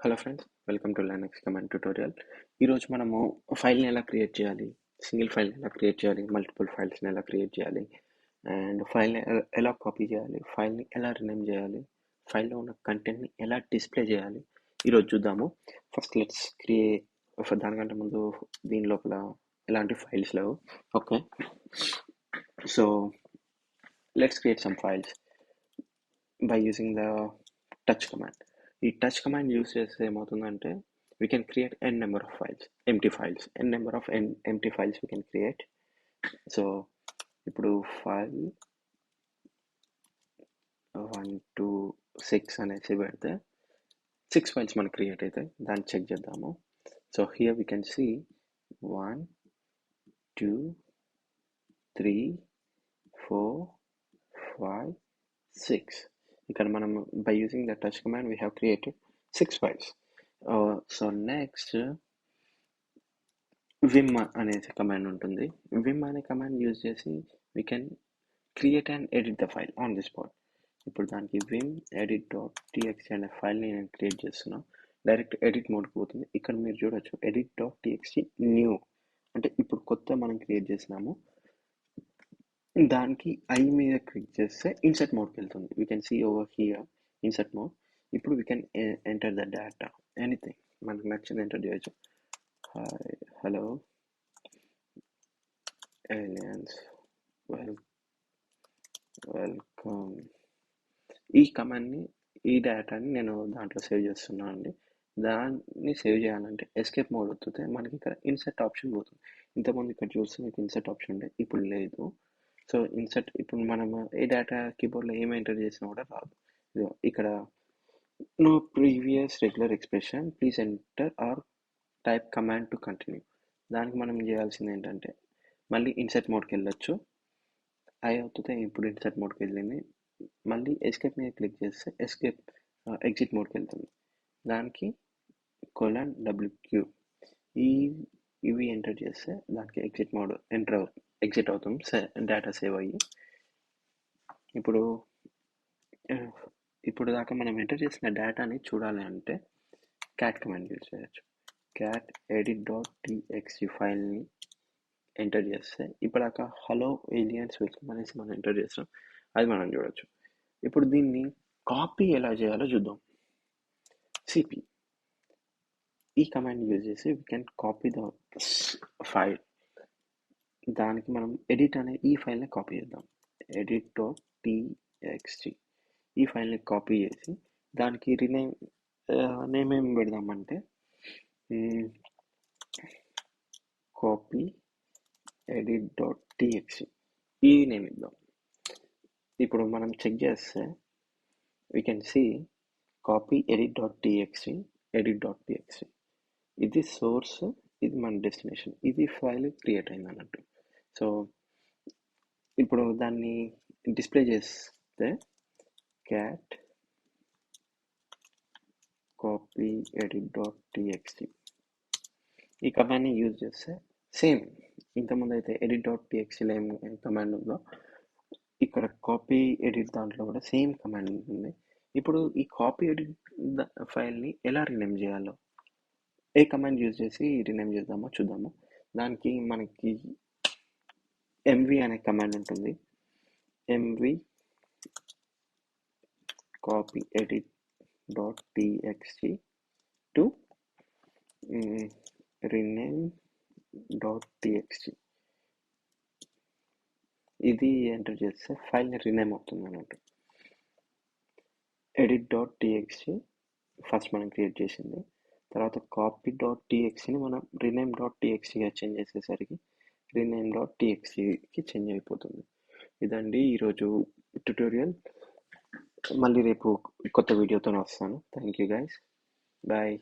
Hello friends, welcome to Linux command tutorial. ఈరోజు మనము ఫైల్ని ఎలా క్రియేట్ చేయాలి, సింగిల్ ఫైల్ని ఎలా క్రియేట్ చేయాలి, మల్టిపుల్ ఫైల్స్ని ఎలా క్రియేట్ చేయాలి, అండ్ ఫైల్ని ఎలా కాపీ చేయాలి, ఫైల్ని ఎలా రినేమ్ చేయాలి, ఫైల్లో ఉన్న కంటెంట్ని ఎలా డిస్ప్లే చేయాలి ఈరోజు చూద్దాము. First let's create. దానికంటే ముందు దీని లోపల ఎలాంటి ఫైల్స్ లేవు. Okay, so let's create some files by using the touch command. ఈ టచ్ కమాండ్ యూస్ చేస్తే ఏమవుతుందంటే we can create n number of files, empty files, n number of empty files we can create. So ఇప్పుడు file 1 2 6 అనేసి పెడితే 6 files మనకు create అవుతాయి. దాన్ని check చేద్దాము. So here we can see 1 2 3 4 5 6. ఇక్కడ మనం by using the touch command we have created 6 files. So next vim అనేది కమాండ్ ఉంటుంది. vim అనే కమాండ్ యూజ్ చేసి we can create and edit the file on the spot. ఇప్పుడు దానికి vim edit.txt అనే ఫైల్ని నేను క్రియేట్ చేస్తున్నా. డైరెక్ట్ ఎడిట్ మోడ్కి పోతుంది. ఇక్కడ మీరు చూడొచ్చు edit.txt న్యూ అంటే ఇప్పుడు కొత్త మనం క్రియేట్ చేసినాము. దానికి ఐ మీద క్లిక్ చేస్తే ఇన్సర్ట్ మోడ్కి వెళ్తుంది. We can see over here insert mode. ఇప్పుడు we can enter the data, anything మనకు నచ్చింది ఎంటర్ చేయొచ్చు. Hi, hello, aliens, welcome. ఈ కమాండ్ని, ఈ డేటాని నేను దాంట్లో సేవ్ చేస్తున్నాను అండి. దాన్ని సేవ్ చేయాలంటే ఎస్కేప్ మోడ్ వస్తుంది. మనకి ఇక్కడ ఇన్సర్ట్ ఆప్షన్ పోతుంది. ఇంతకుముందు ఇక్కడ చూస్తే మీకు ఇన్సర్ట్ ఆప్షన్ ఉండే, ఇప్పుడు లేదు. సో ఇన్సర్ట్ ఇప్పుడు మనం ఏ డేటా కీబోర్డ్లో ఏం ఎంటర్ చేసినా కూడా రాదు. ఇక్కడ no previous regular expression, please enter or type command to continue. దానికి మనం చేయాల్సింది ఏంటంటే మళ్ళీ ఇన్సర్ట్ మోడ్కి వెళ్ళొచ్చు. అవుతుంది, ఇప్పుడు ఇన్సర్ట్ మోడ్కి వెళ్ళింది. మళ్ళీ ఎస్కేప్ మీద క్లిక్ చేస్తే ఎగ్జిట్ మోడ్కి వెళ్తుంది. దానికి :WQ ఇవి ఎంటర్ చేస్తే దానికి ఎగ్జిట్ మోడ్ ఎగ్జిట్ అవుతుంది, డేటా సేవ్ అయ్యి. ఇప్పుడు దాకా మనం ఎంటర్ చేసిన డేటాని చూడాలి అంటే క్యాట్ కమాండ్ యూజ్ చేయొచ్చు. క్యాట్ edit.txt ఫైల్ని ఎంటర్ చేస్తే ఇప్పటిదాకా హలో ఏలియన్స్ వెల్కమ్ అనేసి మనం ఎంటర్ చేస్తాం, అది మనం చూడొచ్చు. ఇప్పుడు దీన్ని కాపీ ఎలా చేయాలో చూద్దాం. సిపి ఈ కమాండ్ యూజ్ చేసి we can copy the file. దానికి మనం ఎడిట్ అనే ఈ ఫైల్ని కాపీ చేద్దాం. edit.txt ఈ ఫైల్ని కాపీ చేసి దానికి నేమ్ ఏం పెడదామంటే కాపీ edit.txt ఈ నేమ్ ఇద్దాం. ఇప్పుడు మనం చెక్ చేస్తే we can see copy edit.txt ఇది సోర్స్, ఇది మన డెస్టినేషన్, ఇది ఫైల్ క్రియేట్ అయింది అన్నట్టు. సో ఇప్పుడు దాన్ని డిస్ప్లే చేస్తే క్యాట్ కాపీ edit.txt ఈ కమాండ్ని యూజ్ చేస్తే సేమ్ ఇంతకుముందు అయితే edit.txtలో ఏం కమాండ్ ఉందో ఇక్కడ కాపీ ఎడిట్ దాంట్లో కూడా సేమ్ కమాండ్ ఉంటుంది. ఇప్పుడు ఈ కాపీ ఎడిట్ ఫైల్ని ఎలా రినేమ్ చేయాలో, ఏ కమాండ్ యూజ్ చేసి రినేమ్ చేద్దామో చూద్దాము. దానికి మనకి mv అనే కమాండ్ ఉంటుంది. mv copy edit.txt to rename.txt ఇది ఎంటర్ చేస్తే ఫైల్ని రినేమ్ అవుతుంది అన్నట్టు. edit.txt ఫస్ట్ మనం క్రియేట్ చేసింది, తర్వాత copy.txtని మనం rename.txtగా చేంజ్ చేసేసరికి rename.txtకి చేంజ్ అయిపోతుంది. ఇదండి ఈరోజు ట్యుటోరియల్. మళ్ళీ రేపు కొత్త వీడియోతో వస్తాను. Thank you guys, bye.